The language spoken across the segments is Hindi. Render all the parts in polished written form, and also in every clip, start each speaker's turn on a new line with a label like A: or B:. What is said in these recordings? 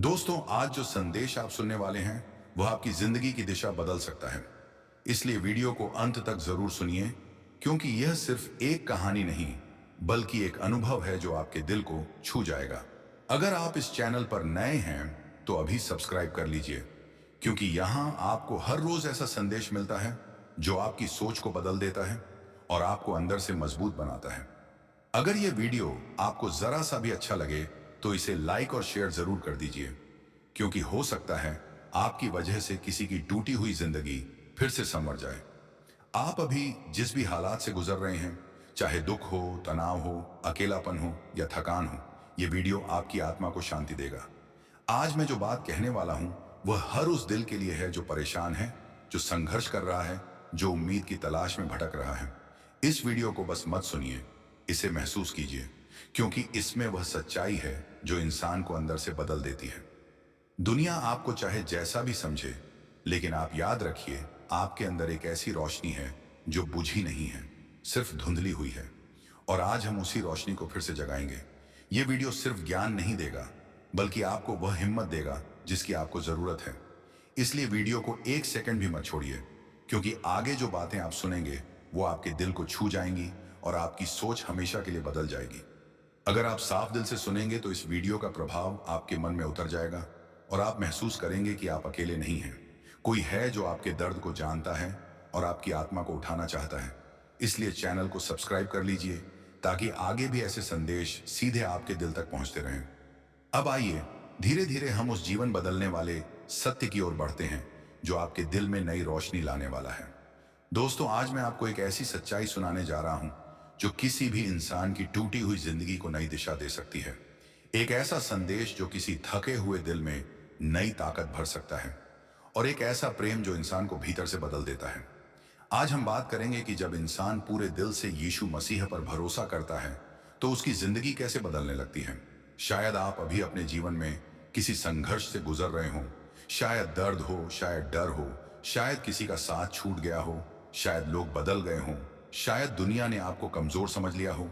A: दोस्तों, आज जो संदेश आप सुनने वाले हैं वह आपकी जिंदगी की दिशा बदल सकता है। इसलिए वीडियो को अंत तक जरूर सुनिए, क्योंकि यह सिर्फ एक कहानी नहीं बल्कि एक अनुभव है जो आपके दिल को छू जाएगा। अगर आप इस चैनल पर नए हैं तो अभी सब्सक्राइब कर लीजिए, क्योंकि यहां आपको हर रोज ऐसा संदेश मिलता है जो आपकी सोच को बदल देता है और आपको अंदर से मजबूत बनाता है। अगर यह वीडियो आपको जरा सा भी अच्छा लगे तो इसे लाइक और शेयर जरूर कर दीजिए, क्योंकि हो सकता है आपकी वजह से किसी की टूटी हुई जिंदगी फिर से संवर जाए। आप अभी जिस भी हालात से गुजर रहे हैं, चाहे दुख हो, तनाव हो, अकेलापन हो या थकान हो, यह वीडियो आपकी आत्मा को शांति देगा। आज मैं जो बात कहने वाला हूं वह हर उस दिल के लिए है जो परेशान है, जो संघर्ष कर रहा है, जो उम्मीद की तलाश में भटक रहा है। इस वीडियो को बस मत सुनिए, इसे महसूस कीजिए, क्योंकि इसमें वह सच्चाई है जो इंसान को अंदर से बदल देती है। दुनिया आपको चाहे जैसा भी समझे, लेकिन आप याद रखिए, आपके अंदर एक ऐसी रोशनी है जो बुझी नहीं है, सिर्फ धुंधली हुई है। और आज हम उसी रोशनी को फिर से जगाएंगे। यह वीडियो सिर्फ ज्ञान नहीं देगा, बल्कि आपको वह हिम्मत देगा जिसकी आपको जरूरत है। इसलिए वीडियो को एक सेकंड भी मत छोड़िए, क्योंकि आगे जो बातें आप सुनेंगे वो आपके दिल को छू जाएंगी और आपकी सोच हमेशा के लिए बदल जाएगी। अगर आप साफ दिल से सुनेंगे तो इस वीडियो का प्रभाव आपके मन में उतर जाएगा और आप महसूस करेंगे कि आप अकेले नहीं हैं। कोई है जो आपके दर्द को जानता है और आपकी आत्मा को उठाना चाहता है। इसलिए चैनल को सब्सक्राइब कर लीजिए, ताकि आगे भी ऐसे संदेश सीधे आपके दिल तक पहुंचते रहें। अब आइए, धीरे धीरे हम उस जीवन बदलने वाले सत्य की ओर बढ़ते हैं जो आपके दिल में नई रोशनी लाने वाला है। दोस्तों, आज मैं आपको एक ऐसी सच्चाई सुनाने जा रहा हूं जो किसी भी इंसान की टूटी हुई जिंदगी को नई दिशा दे सकती है। एक ऐसा संदेश जो किसी थके हुए दिल में नई ताकत भर सकता है, और एक ऐसा प्रेम जो इंसान को भीतर से बदल देता है। आज हम बात करेंगे कि जब इंसान पूरे दिल से यीशु मसीह पर भरोसा करता है तो उसकी जिंदगी कैसे बदलने लगती है। शायद आप अभी अपने जीवन में किसी संघर्ष से गुजर रहे हो, शायद दर्द हो, शायद डर हो, शायद किसी का साथ छूट गया हो, शायद लोग बदल गए हों, शायद दुनिया ने आपको कमजोर समझ लिया हो।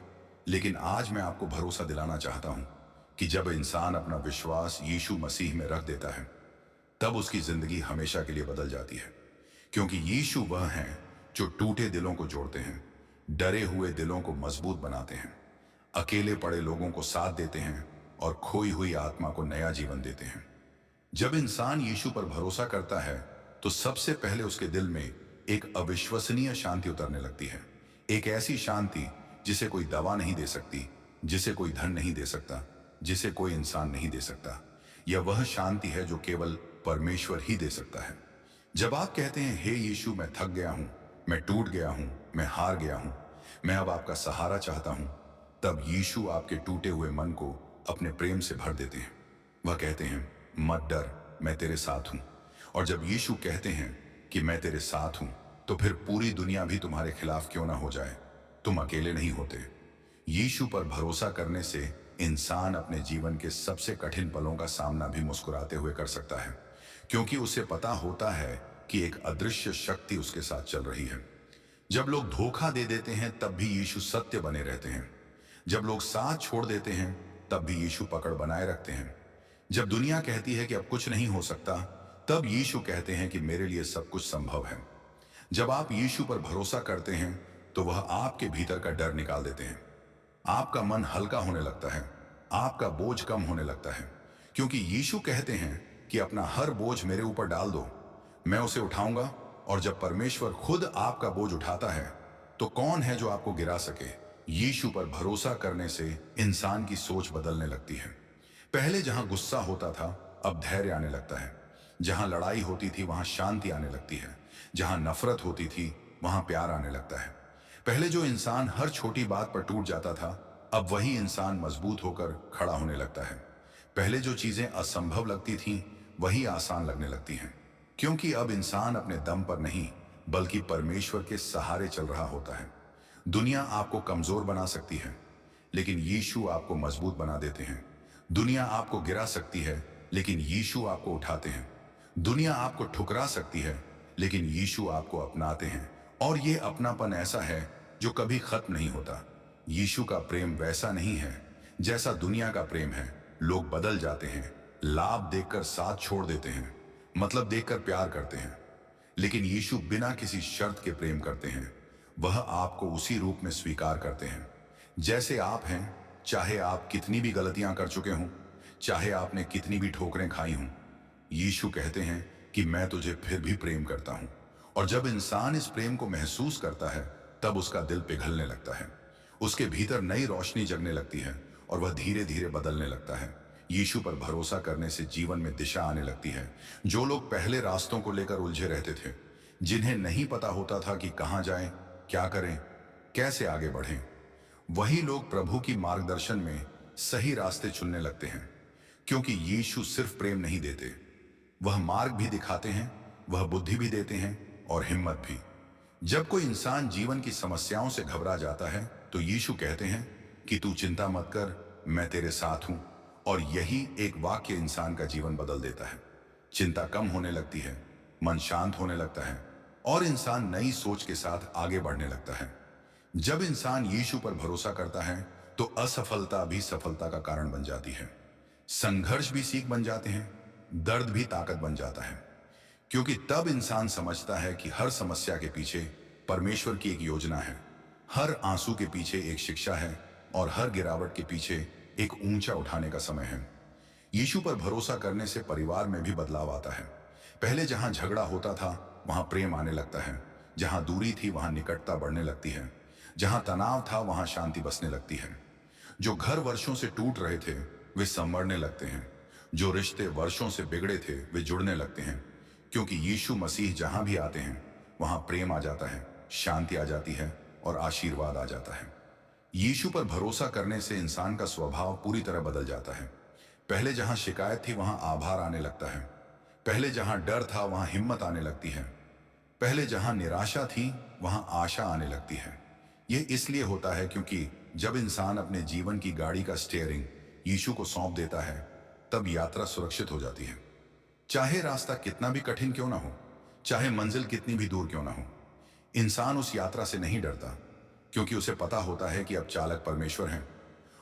A: लेकिन आज मैं आपको भरोसा दिलाना चाहता हूं कि जब इंसान अपना विश्वास यीशु मसीह में रख देता है, तब उसकी जिंदगी हमेशा के लिए बदल जाती है। क्योंकि यीशु वह हैं जो टूटे दिलों को जोड़ते हैं, डरे हुए दिलों को मजबूत बनाते हैं, अकेले पड़े लोगों को साथ देते हैं और खोई हुई आत्मा को नया जीवन देते हैं। जब इंसान यीशु पर भरोसा करता है तो सबसे पहले उसके दिल में एक अविश्वसनीय शांति उतरने लगती है। एक ऐसी शांति जिसे कोई दवा नहीं दे सकती, जिसे कोई धन नहीं दे सकता, जिसे कोई इंसान नहीं दे सकता। यह वह शांति है जो केवल परमेश्वर ही दे सकता है। जब आप कहते हैं, हे यीशु, मैं थक गया हूं, मैं टूट गया हूं, मैं हार गया हूं, मैं अब आपका सहारा चाहता हूं, तब यीशु आपके टूटे हुए मन को अपने प्रेम से भर देते हैं। वह कहते हैं, मत डर, मैं तेरे साथ हूं। और जब यीशु कहते हैं कि मैं तेरे साथ हूं, तो फिर पूरी दुनिया भी तुम्हारे खिलाफ क्यों ना हो जाए, तुम अकेले नहीं होते। यीशु पर भरोसा करने से इंसान अपने जीवन के सबसे कठिन पलों का सामना भी मुस्कुराते हुए कर सकता है, क्योंकि उसे पता होता है कि एक अदृश्य शक्ति उसके साथ चल रही है। जब लोग धोखा दे देते हैं तब भी यीशु सत्य बने रहते हैं। जब लोग साथ छोड़ देते हैं तब भी यीशु पकड़ बनाए रखते हैं। जब दुनिया कहती है कि अब कुछ नहीं हो सकता, तब यीशु कहते हैं कि मेरे लिए सब कुछ संभव है। जब आप यीशु पर भरोसा करते हैं तो वह आपके भीतर का डर निकाल देते हैं। आपका मन हल्का होने लगता है, आपका बोझ कम होने लगता है, क्योंकि यीशु कहते हैं कि अपना हर बोझ मेरे ऊपर डाल दो, मैं उसे उठाऊंगा। और जब परमेश्वर खुद आपका बोझ उठाता है तो कौन है जो आपको गिरा सके। यीशु पर भरोसा करने से इंसान की सोच बदलने लगती है। पहले जहां गुस्सा होता था, अब धैर्य आने लगता है। जहां लड़ाई होती थी वहां शांति आने लगती है। जहां नफरत होती थी वहां प्यार आने लगता है। पहले जो इंसान हर छोटी बात पर टूट जाता था, अब वही इंसान मजबूत होकर खड़ा होने लगता है। पहले जो चीजें असंभव लगती थीं, वही आसान लगने लगती हैं, क्योंकि अब इंसान अपने दम पर नहीं बल्कि परमेश्वर के सहारे चल रहा होता है। दुनिया आपको कमजोर बना सकती है, लेकिन यीशु आपको मजबूत बना देते हैं। दुनिया आपको गिरा सकती है, लेकिन यीशु आपको उठाते हैं। दुनिया आपको ठुकरा सकती है, लेकिन यीशु आपको अपनाते हैं। और ये अपनापन ऐसा है जो कभी खत्म नहीं होता। यीशु का प्रेम वैसा नहीं है जैसा दुनिया का प्रेम है। लोग बदल जाते हैं, लाभ देखकर साथ छोड़ देते हैं, मतलब देखकर प्यार करते हैं। लेकिन यीशु बिना किसी शर्त के प्रेम करते हैं। वह आपको उसी रूप में स्वीकार करते हैं जैसे आप हैं, चाहे आप कितनी भी गलतियां कर चुके हों, चाहे आपने कितनी भी ठोकरें खाई हों। यीशु कहते हैं कि मैं तुझे फिर भी प्रेम करता हूं। और जब इंसान इस प्रेम को महसूस करता है, तब उसका दिल पिघलने लगता है। उसके भीतर नई रोशनी जगने लगती है और वह धीरे धीरे बदलने लगता है। यीशु पर भरोसा करने से जीवन में दिशा आने लगती है। जो लोग पहले रास्तों को लेकर उलझे रहते थे, जिन्हें नहीं पता होता था कि कहां जाएं, क्या करें, कैसे आगे बढ़ें, वही लोग प्रभु की मार्गदर्शन में सही रास्ते चुनने लगते हैं। क्योंकि यीशु सिर्फ प्रेम नहीं देते, वह मार्ग भी दिखाते हैं, वह बुद्धि भी देते हैं और हिम्मत भी। जब कोई इंसान जीवन की समस्याओं से घबरा जाता है, तो यीशु कहते हैं कि तू चिंता मत कर, मैं तेरे साथ हूं। और यही एक वाक्य इंसान का जीवन बदल देता है। चिंता कम होने लगती है, मन शांत होने लगता है और इंसान नई सोच के साथ आगे बढ़ने लगता है। जब इंसान यीशु पर भरोसा करता है, तो असफलता भी सफलता का कारण बन जाती है, संघर्ष भी सीख बन जाते हैं, दर्द भी ताकत बन जाता है। क्योंकि तब इंसान समझता है कि हर समस्या के पीछे परमेश्वर की एक योजना है, हर आंसू के पीछे एक शिक्षा है और हर गिरावट के पीछे एक ऊंचा उठाने का समय है। यीशु पर भरोसा करने से परिवार में भी बदलाव आता है। पहले जहां झगड़ा होता था, वहां प्रेम आने लगता है। जहां दूरी थी, वहां निकटता बढ़ने लगती है। जहां तनाव था, वहां शांति बसने लगती है। जो घर वर्षों से टूट रहे थे, वे संवरने लगते हैं। जो रिश्ते वर्षों से बिगड़े थे, वे जुड़ने लगते हैं। क्योंकि यीशु मसीह जहां भी आते हैं, वहां प्रेम आ जाता है, शांति आ जाती है और आशीर्वाद आ जाता है। यीशु पर भरोसा करने से इंसान का स्वभाव पूरी तरह बदल जाता है। पहले जहां शिकायत थी, वहां आभार आने लगता है। पहले जहां डर था, वहां हिम्मत आने लगती है। पहले जहां निराशा थी, वहां आशा आने लगती है। यह इसलिए होता है क्योंकि जब इंसान अपने जीवन की गाड़ी का स्टीयरिंग यीशु को सौंप देता है, तब यात्रा सुरक्षित हो जाती है। चाहे रास्ता कितना भी कठिन क्यों ना हो, चाहे मंजिल कितनी भी दूर क्यों ना हो, इंसान उस यात्रा से नहीं डरता, क्योंकि उसे पता होता है कि अब चालक परमेश्वर हैं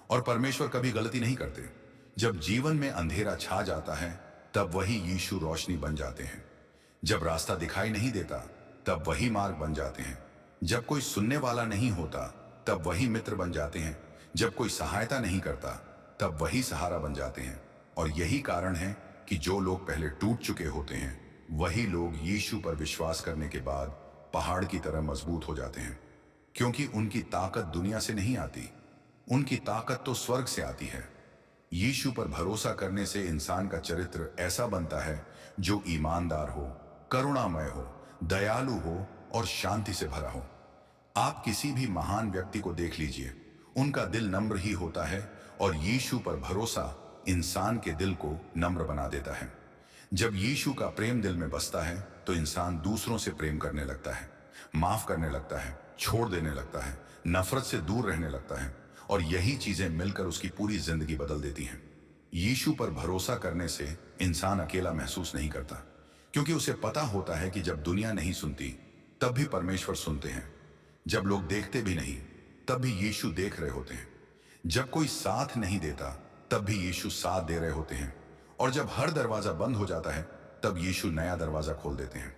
A: और परमेश्वर कभी गलती नहीं करते। जब जीवन में अंधेरा छा जाता है, तब वही यीशु रोशनी बन जाते हैं। जब रास्ता दिखाई नहीं देता, तब वही मार्ग बन जाते हैं। जब कोई सुनने वाला नहीं होता, तब वही मित्र बन जाते हैं। जब कोई सहायता नहीं करता, तब वही सहारा बन जाते हैं। और यही कारण है कि जो लोग पहले टूट चुके होते हैं, वही लोग यीशु पर विश्वास करने के बाद पहाड़ की तरह मजबूत हो जाते हैं। क्योंकि उनकी ताकत दुनिया से नहीं आती, उनकी ताकत तो स्वर्ग से आती है। यीशु पर भरोसा करने से इंसान का चरित्र ऐसा बनता है जो ईमानदार हो, करुणामय हो, दयालु हो और शांति से भरा हो। आप किसी भी महान व्यक्ति को देख लीजिए, उनका दिल नम्र ही होता है और यीशु पर भरोसा इंसान के दिल को नम्र बना देता है। जब यीशु का प्रेम दिल में बसता है, तो इंसान दूसरों से प्रेम करने लगता है, माफ करने लगता है, छोड़ देने लगता है, नफरत से दूर रहने लगता है और यही चीजें मिलकर उसकी पूरी जिंदगी बदल देती हैं। यीशु पर भरोसा करने से इंसान अकेला महसूस नहीं करता, क्योंकि उसे पता होता है कि जब दुनिया नहीं सुनती, तब भी परमेश्वर सुनते हैं। जब लोग देखते भी नहीं, तब भी यीशु देख रहे होते हैं। जब कोई साथ नहीं देता, तब भी यीशु साथ दे रहे होते हैं। और जब हर दरवाजा बंद हो जाता है, तब यीशु नया दरवाजा खोल देते हैं।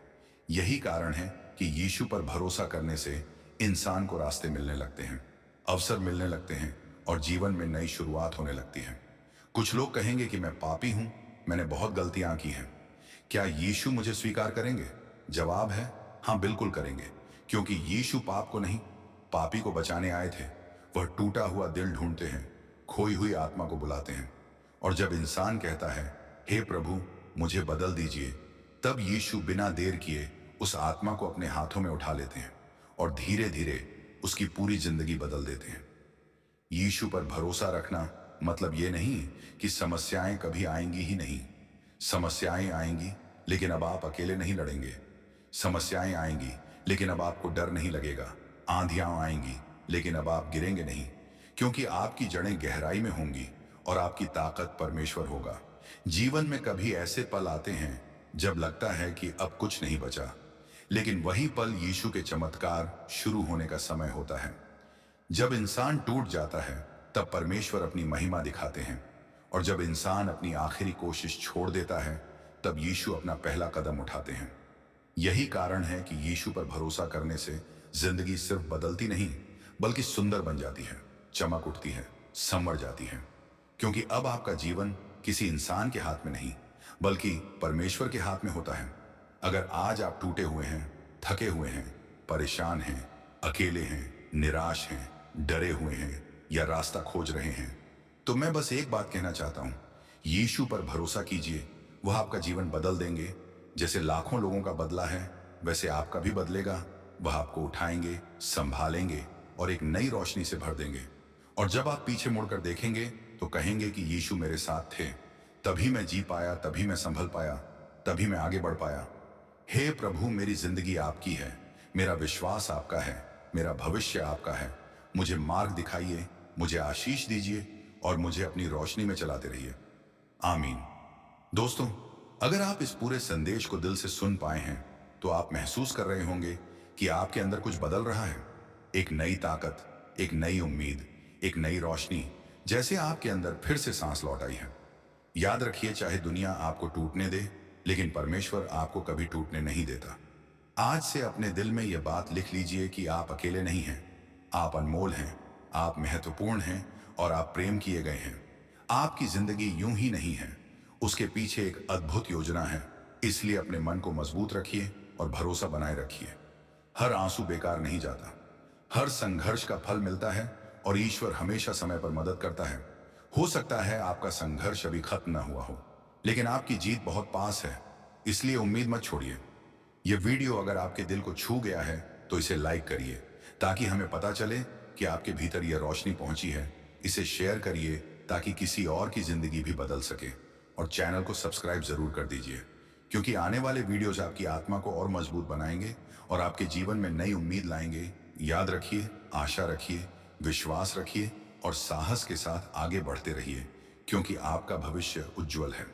A: यही कारण है कि यीशु पर भरोसा करने से इंसान को रास्ते मिलने लगते हैं, अवसर मिलने लगते हैं और जीवन में नई शुरुआत होने लगती है। कुछ लोग कहेंगे कि मैं पापी हूं, मैंने बहुत गलतियां की हैं। क्या यीशु मुझे स्वीकार करेंगे? जवाब है हां, बिल्कुल करेंगे। क्योंकि यीशु पाप को नहीं, पापी को बचाने आए थे। वह टूटा हुआ दिल ढूंढते हैं, खोई हुई आत्मा को बुलाते हैं। और जब इंसान कहता है, हे प्रभु मुझे बदल दीजिए, तब यीशु बिना देर किए उस आत्मा को अपने हाथों में उठा लेते हैं और धीरे धीरे उसकी पूरी जिंदगी बदल देते हैं। यीशु पर भरोसा रखना मतलब ये नहीं कि समस्याएं कभी आएंगी ही नहीं। समस्याएं आएंगी, लेकिन अब आप अकेले नहीं लड़ेंगे। समस्याएं आएंगी, लेकिन अब आपको डर नहीं लगेगा। आंधियां आएंगी, लेकिन अब आप गिरेंगे नहीं, क्योंकि आपकी जड़ें गहराई में होंगी और आपकी ताकत परमेश्वर होगा। जीवन में कभी ऐसे पल आते हैं जब लगता है कि अब कुछ नहीं बचा, लेकिन वही पल यीशु के चमत्कार शुरू होने का समय होता है। जब इंसान टूट जाता है, तब परमेश्वर अपनी महिमा दिखाते हैं। और जब इंसान अपनी आखिरी कोशिश छोड़ देता है, तब यीशु अपना पहला कदम उठाते हैं। यही कारण है कि यीशु पर भरोसा करने से जिंदगी सिर्फ बदलती नहीं, बल्कि सुंदर बन जाती है, चमक उठती है, संवर जाती है। क्योंकि अब आपका जीवन किसी इंसान के हाथ में नहीं, बल्कि परमेश्वर के हाथ में होता है। अगर आज आप टूटे हुए हैं, थके हुए हैं, परेशान हैं, अकेले हैं, निराश हैं, डरे हुए हैं या रास्ता खोज रहे हैं, तो मैं बस एक बात कहना चाहता हूं, यीशु पर भरोसा कीजिए। वह आपका जीवन बदल देंगे। जैसे लाखों लोगों का बदला है, वैसे आपका भी बदलेगा। वह आपको उठाएंगे, संभालेंगे और एक नई रोशनी से भर देंगे। और जब आप पीछे मुड़कर देखेंगे तो कहेंगे कि यीशु मेरे साथ थे, तभी मैं जी पाया, तभी मैं संभल पाया, तभी मैं आगे बढ़ पाया। हे प्रभु, मेरी जिंदगी आपकी है, मेरा विश्वास आपका है, मेरा भविष्य आपका है। मुझे मार्ग दिखाइए, मुझे आशीष दीजिए और मुझे अपनी रोशनी में चलाते रहिए। आमीन। दोस्तों, अगर आप इस पूरे संदेश को दिल से सुन पाए हैं, तो आप महसूस कर रहे होंगे कि आपके अंदर कुछ बदल रहा है। एक नई ताकत, एक नई उम्मीद, एक नई रोशनी, जैसे आपके अंदर फिर से सांस लौट आई है। याद रखिए, चाहे दुनिया आपको टूटने दे, लेकिन परमेश्वर आपको कभी टूटने नहीं देता। आज से अपने दिल में यह बात लिख लीजिए कि आप अकेले नहीं हैं, आप अनमोल हैं, आप महत्वपूर्ण हैं और आप प्रेम किए गए हैं। आपकी जिंदगी यूं ही नहीं है, उसके पीछे एक अद्भुत योजना है। इसलिए अपने मन को मजबूत रखिए और भरोसा बनाए रखिए। हर आंसू बेकार नहीं जाता, हर संघर्ष का फल मिलता है और ईश्वर हमेशा समय पर मदद करता है। हो सकता है आपका संघर्ष अभी खत्म ना हुआ हो, लेकिन आपकी जीत बहुत पास है। इसलिए उम्मीद मत छोड़िए। यह वीडियो अगर आपके दिल को छू गया है तो इसे लाइक करिए, ताकि हमें पता चले कि आपके भीतर यह रोशनी पहुंची है। इसे शेयर करिए ताकि किसी और की जिंदगी भी बदल सके। और चैनल को सब्सक्राइब जरूर कर दीजिए, क्योंकि आने वाले वीडियोज आपकी आत्मा को और मजबूत बनाएंगे और आपके जीवन में नई उम्मीद लाएंगे। याद रखिए, आशा रखिए, विश्वास रखिए और साहस के साथ आगे बढ़ते रहिए, क्योंकि आपका भविष्य उज्जवल है।